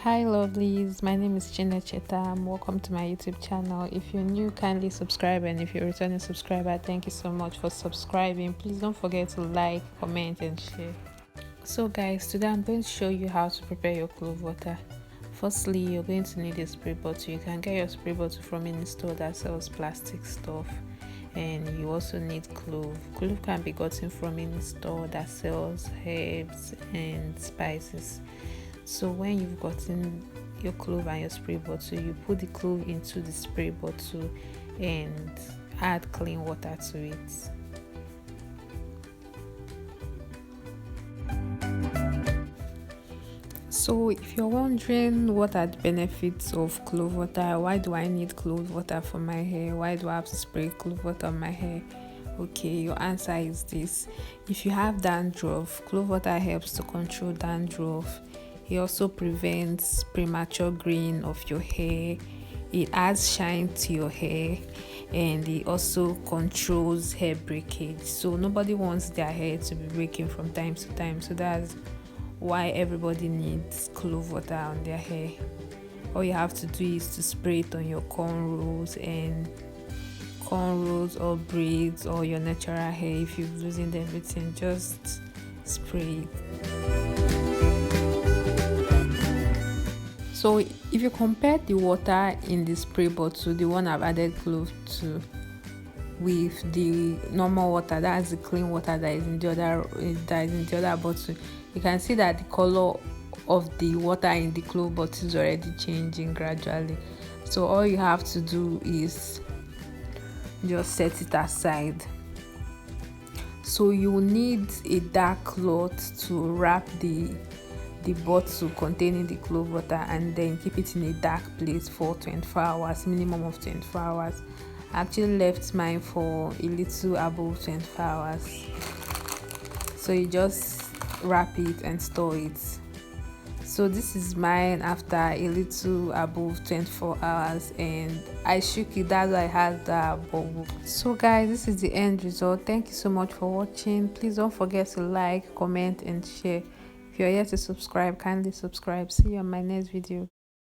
Hi lovelies, my name is Cheta. Welcome to my YouTube channel. If you're new, kindly subscribe, and if you're a returning subscriber, thank you so much for subscribing. Please don't forget to like, comment and share. So guys, today I'm going to show you how to prepare your clove water. Firstly, you're going to need a spray bottle. You can get your spray bottle from any store that sells plastic stuff. And you also need clove. Clove can be gotten from any store that sells herbs and spices. So when you've gotten your clove and your spray bottle, you put the clove into the spray bottle and add clean water to it. So if you're wondering what are the benefits of clove water, why do I need clove water for my hair, why do I have to spray clove water on my hair? Okay, your answer is this. If you have dandruff, clove water helps to control dandruff. It also prevents premature graying of your hair. It adds shine to your hair, and it also controls hair breakage. So nobody wants their hair to be breaking from time to time. So that's why everybody needs clove water on their hair. All you have to do is to spray it on your cornrows or braids or your natural hair. If you're losing everything, just spray it. So if you compare the water in the spray bottle, the one I've added clove to, with the normal water, that's the clean water that is in the other bottle, you can see that the color of the water in the clove bottle is already changing gradually. So all you have to do is just set it aside. So you need a dark cloth to wrap the bottle containing the clove water and then keep it in a dark place for 24 hours, minimum of 24 hours. I actually left mine for a little above 24 hours. So you just wrap it and store it. So this is mine after a little above 24 hours, and I shook it, that's why I had that bubble. So guys, this is the end result. Thank you so much for watching. Please don't forget to like, comment and share. If you're yet to subscribe, kindly subscribe. See you on my next video.